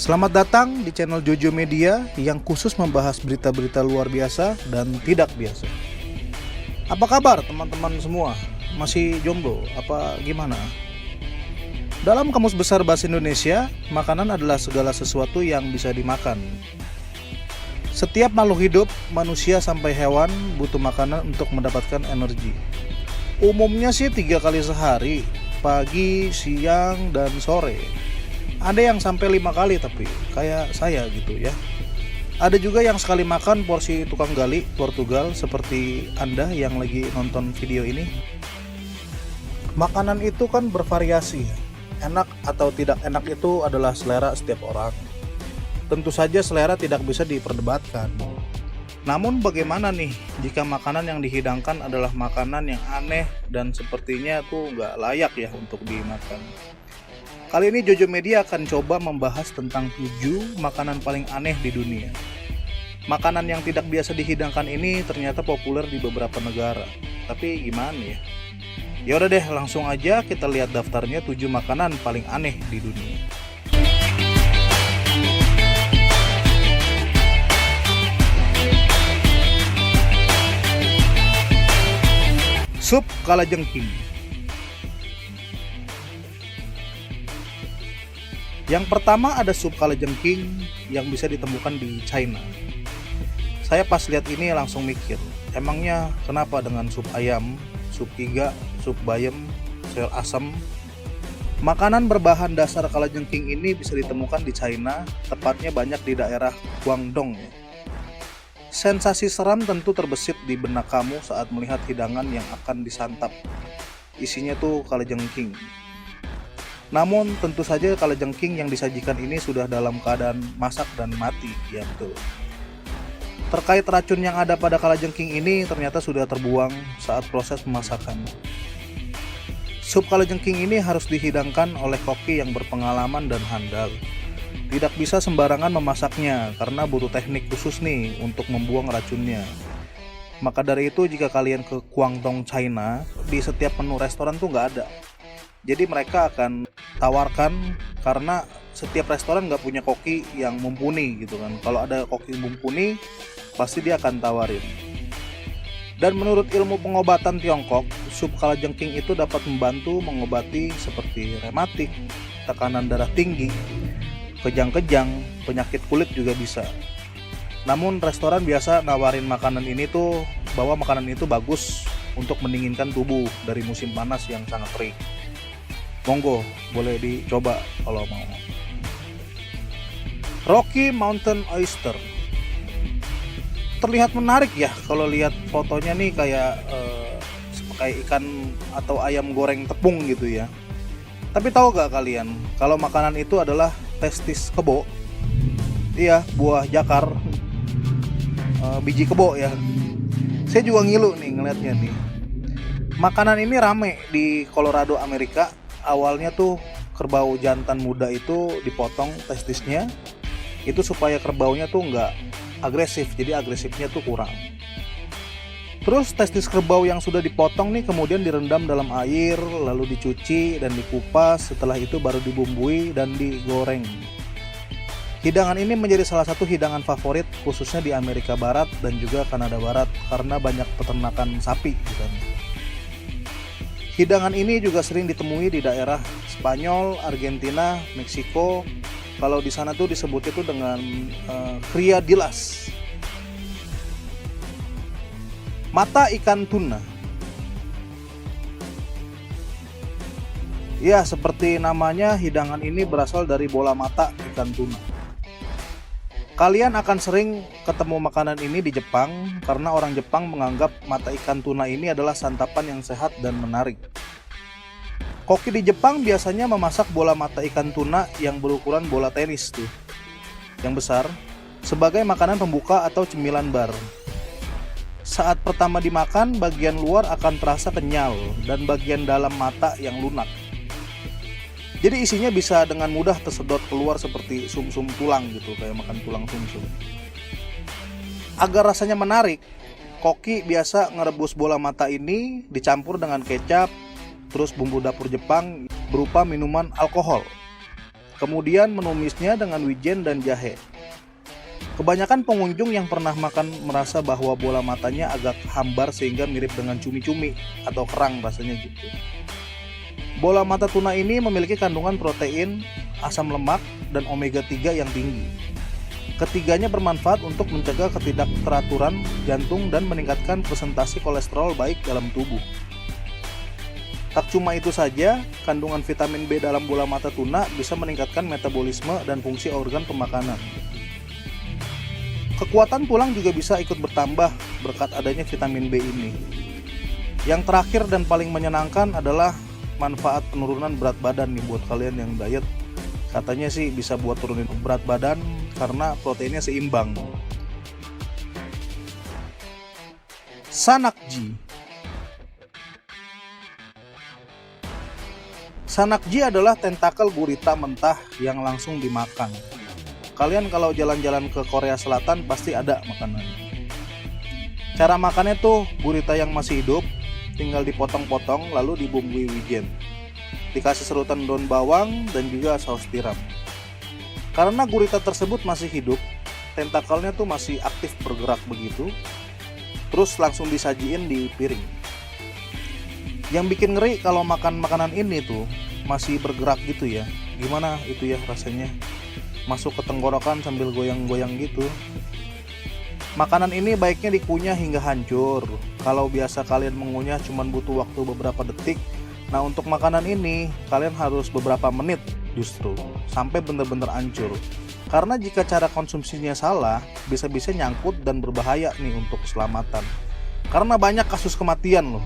Selamat datang di channel Jojo Media yang khusus membahas berita-berita luar biasa dan tidak biasa. Apa kabar teman-teman semua? Masih jomblo? Apa gimana? Dalam Kamus Besar Bahasa Indonesia, makanan adalah segala sesuatu yang bisa dimakan. Setiap makhluk hidup, manusia sampai hewan, butuh makanan untuk mendapatkan energi. Umumnya sih 3 kali sehari, pagi, siang, dan sore. Ada yang sampai 5 kali tapi kayak saya gitu ya. Ada juga yang sekali makan porsi tukang gali Portugal seperti Anda yang lagi nonton video ini. Makanan itu kan bervariasi. Enak atau tidak enak itu adalah selera setiap orang. Tentu saja selera tidak bisa diperdebatkan. Namun bagaimana nih jika makanan yang dihidangkan adalah makanan yang aneh dan sepertinya tuh nggak layak ya untuk dimakan. Kali ini Jojo Media akan coba membahas tentang 7 makanan paling aneh di dunia. Makanan yang tidak biasa dihidangkan ini ternyata populer di beberapa negara. Tapi gimana ya? Ya udah deh, langsung aja kita lihat daftarnya 7 makanan paling aneh di dunia. Sup kalajengking. Yang pertama ada sup kalajengking yang bisa ditemukan di China. Saya pas lihat ini langsung mikir, emangnya kenapa dengan sup ayam, sup iga, sup bayam, sayur asam? Makanan berbahan dasar kalajengking ini bisa ditemukan di China, tepatnya banyak di daerah Guangdong. Sensasi seram tentu terbesit di benak kamu saat melihat hidangan yang akan disantap. Isinya tuh kalajengking. Namun tentu saja kalajengking yang disajikan ini sudah dalam keadaan masak dan mati, ya betul. Terkait racun yang ada pada kalajengking ini ternyata sudah terbuang saat proses pemasakan. Sup kalajengking ini harus dihidangkan oleh koki yang berpengalaman dan handal. Tidak bisa sembarangan memasaknya karena butuh teknik khusus nih untuk membuang racunnya. Maka dari itu jika kalian ke Guangdong, China, di setiap menu restoran tuh nggak ada. Jadi mereka akan tawarkan karena setiap restoran nggak punya koki yang mumpuni gitu kan. Kalau ada koki mumpuni pasti dia akan tawarin. Dan menurut ilmu pengobatan Tiongkok, sup kalajengking itu dapat membantu mengobati seperti rematik, tekanan darah tinggi, kejang-kejang, penyakit kulit juga bisa. Namun restoran biasa nawarin makanan ini tuh bahwa makanan itu bagus untuk mendinginkan tubuh dari musim panas yang sangat terik. Monggo, boleh dicoba kalau mau. Rocky Mountain Oyster. Terlihat menarik ya kalau lihat fotonya nih kayak ikan atau ayam goreng tepung gitu ya. Tapi tahu gak kalian kalau makanan itu adalah testis kebo? Iya, buah jakar, biji kebo ya. Saya juga ngilu nih ngeliatnya nih. Makanan ini rame di Colorado, Amerika. Awalnya tuh kerbau jantan muda itu dipotong testisnya itu supaya kerbaunya tuh nggak agresif, jadi agresifnya tuh kurang. Terus testis kerbau yang sudah dipotong nih kemudian direndam dalam air, lalu dicuci dan dikupas. Setelah itu baru dibumbui dan digoreng. Hidangan ini menjadi salah satu hidangan favorit khususnya di Amerika Barat dan juga Kanada Barat karena banyak peternakan sapi gitu. Hidangan ini juga sering ditemui di daerah Spanyol, Argentina, Meksiko. Kalau di sana tuh disebutnya tuh dengan criadillas. Mata ikan tuna. Ya, seperti namanya, hidangan ini berasal dari bola mata ikan tuna. Kalian akan sering ketemu makanan ini di Jepang karena orang Jepang menganggap mata ikan tuna ini adalah santapan yang sehat dan menarik. Koki di Jepang biasanya memasak bola mata ikan tuna yang berukuran bola tenis tuh, yang besar, sebagai makanan pembuka atau cemilan bar. Saat pertama dimakan, bagian luar akan terasa kenyal dan bagian dalam mata yang lunak. Jadi isinya bisa dengan mudah tersedot keluar seperti sumsum tulang gitu, kayak makan tulang sumsum. Agar rasanya menarik, koki biasa ngerebus bola mata ini dicampur dengan kecap, terus bumbu dapur Jepang berupa minuman alkohol. Kemudian menumisnya dengan wijen dan jahe. Kebanyakan pengunjung yang pernah makan merasa bahwa bola matanya agak hambar sehingga mirip dengan cumi-cumi atau kerang rasanya gitu. Bola mata tuna ini memiliki kandungan protein, asam lemak, dan omega 3 yang tinggi. Ketiganya bermanfaat untuk mencegah ketidakteraturan jantung dan meningkatkan presentasi kolesterol baik dalam tubuh. Tak cuma itu saja, kandungan vitamin B dalam bola mata tuna bisa meningkatkan metabolisme dan fungsi organ pemakanan. Kekuatan tulang juga bisa ikut bertambah berkat adanya vitamin B ini. Yang terakhir dan paling menyenangkan adalah manfaat penurunan berat badan nih buat kalian yang diet. Katanya sih bisa buat turunin berat badan karena proteinnya seimbang. Sanakji. Sanakji adalah tentakel gurita mentah yang langsung dimakan. Kalian kalau jalan-jalan ke Korea Selatan pasti ada makanannya. Cara makannya tuh gurita yang masih hidup tinggal dipotong-potong lalu dibumbui wijen. Dikasih serutan daun bawang dan juga saus tiram. Karena gurita tersebut masih hidup, tentakelnya tuh masih aktif bergerak begitu. Terus langsung disajiin di piring. Yang bikin ngeri kalau makan makanan ini tuh masih bergerak gitu ya. Gimana itu ya rasanya? Masuk ke tenggorokan sambil goyang-goyang gitu. Makanan ini baiknya dikunyah hingga hancur. Kalau biasa kalian mengunyah cuma butuh waktu beberapa detik, nah untuk makanan ini kalian harus beberapa menit justru sampai benar-benar hancur. Karena jika cara konsumsinya salah, bisa-bisa nyangkut dan berbahaya nih untuk keselamatan. Karena banyak kasus kematian loh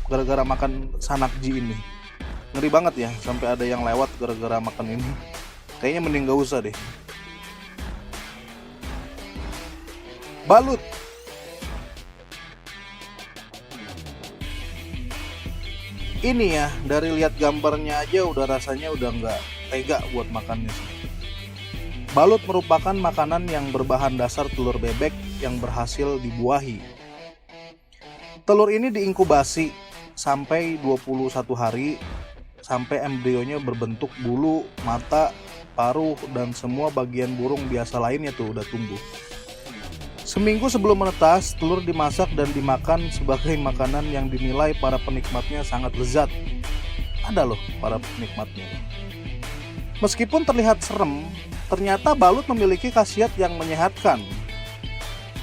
gara-gara makan sanakji ini. Ngeri banget ya, sampai ada yang lewat gara-gara makan ini. Kayaknya mending gak usah deh. Balut. Ini ya, dari lihat gambarnya aja udah rasanya udah nggak tega buat makannya sih. Balut merupakan makanan yang berbahan dasar telur bebek yang berhasil dibuahi. Telur ini diinkubasi sampai 21 hari sampai embrionya berbentuk bulu, mata, paruh, dan semua bagian burung biasa lainnya tuh udah tumbuh. Seminggu sebelum menetas, telur dimasak dan dimakan sebagai makanan yang dinilai para penikmatnya sangat lezat. Ada loh para penikmatnya. Meskipun terlihat serem, ternyata balut memiliki khasiat yang menyehatkan.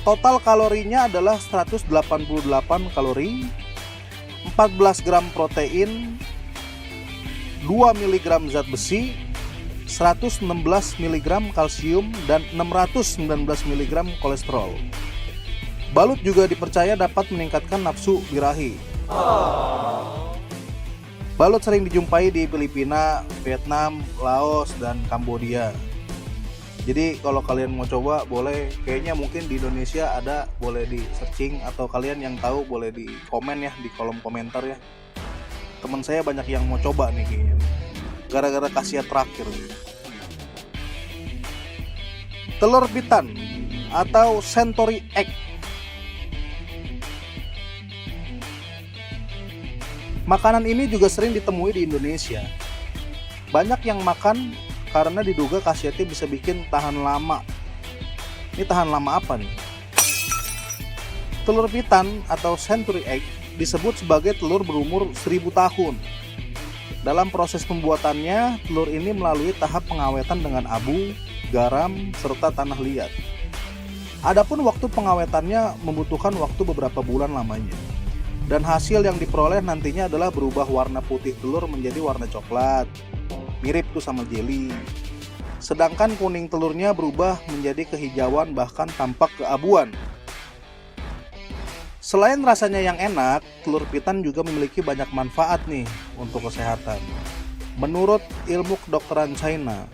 Total kalorinya adalah 188 kalori, 14 gram protein, 2 mg zat besi, 116 mg kalsium, dan 619 mg kolesterol. Balut juga dipercaya dapat meningkatkan nafsu birahi. Balut sering dijumpai di Filipina, Vietnam, Laos, dan Kambodia. Jadi kalau kalian mau coba boleh, kayaknya mungkin di Indonesia ada, boleh di searching, atau kalian yang tahu boleh di komen ya, di kolom komentar ya. Teman saya banyak yang mau coba nih kayaknya, gara-gara khasiat terakhir. Telur pitan atau century egg. Makanan ini juga sering ditemui di Indonesia. Banyak yang makan karena diduga khasiatnya bisa bikin tahan lama. Ini tahan lama apa nih? Telur pitan atau century egg disebut sebagai telur berumur 1000 tahun. Dalam proses pembuatannya, telur ini melalui tahap pengawetan dengan abu, garam, serta tanah liat. Adapun waktu pengawetannya membutuhkan waktu beberapa bulan lamanya. Dan hasil yang diperoleh nantinya adalah berubah warna putih telur menjadi warna coklat. Mirip tuh sama jelly. Sedangkan kuning telurnya berubah menjadi kehijauan bahkan tampak keabuan. Selain rasanya yang enak, telur pitan juga memiliki banyak manfaat nih untuk kesehatan. Menurut ilmu kedokteran China,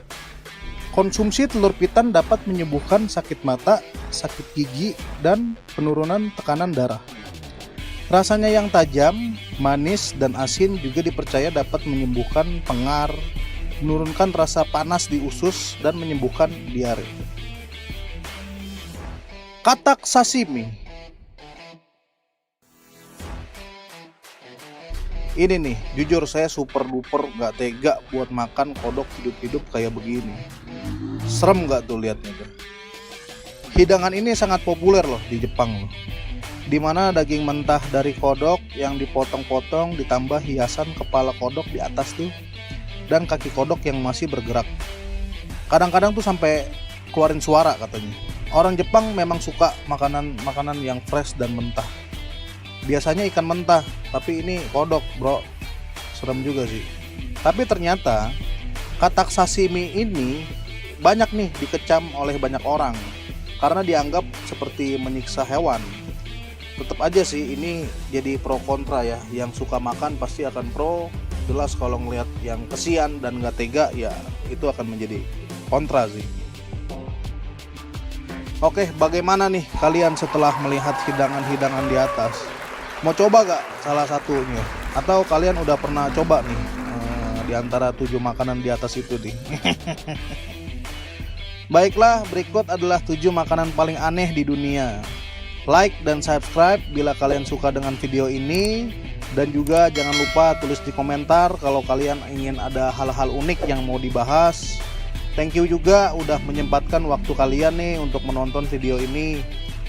konsumsi telur pitan dapat menyembuhkan sakit mata, sakit gigi, dan penurunan tekanan darah. Rasanya yang tajam, manis, dan asin juga dipercaya dapat menyembuhkan pengar, menurunkan rasa panas di usus, dan menyembuhkan diare. Katak sashimi. Ini nih, jujur saya super duper gak tega buat makan kodok hidup-hidup kayak begini. Serem gak tuh liatnya tuh. Hidangan ini sangat populer loh di Jepang loh. Dimana daging mentah dari kodok yang dipotong-potong ditambah hiasan kepala kodok di atas tuh, dan kaki kodok yang masih bergerak. Kadang-kadang tuh sampai keluarin suara katanya. Orang Jepang memang suka makanan yang fresh dan mentah. Biasanya ikan mentah, tapi ini kodok bro. Serem juga sih. Tapi ternyata katak sashimi ini banyak nih dikecam oleh banyak orang karena dianggap seperti menyiksa hewan. Tetap aja sih ini jadi pro kontra ya. Yang suka makan pasti akan pro. Jelas kalau ngelihat yang kesian dan gak tega ya itu akan menjadi kontra sih. Oke, bagaimana nih kalian setelah melihat hidangan-hidangan di atas? Mau coba gak salah satunya? Atau kalian udah pernah coba nih di antara 7 makanan di atas itu nih? Baiklah, berikut adalah 7 makanan paling aneh di dunia. Like dan subscribe bila kalian suka dengan video ini. Dan juga jangan lupa tulis di komentar kalau kalian ingin ada hal-hal unik yang mau dibahas. Thank you juga udah menyempatkan waktu kalian nih untuk menonton video ini.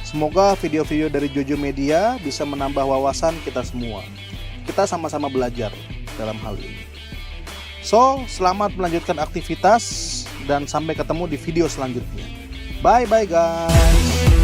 Semoga video-video dari Jojo Media bisa menambah wawasan kita semua. Kita sama-sama belajar dalam hal ini. So, selamat melanjutkan aktivitas dan sampai ketemu di video selanjutnya. Bye-bye guys.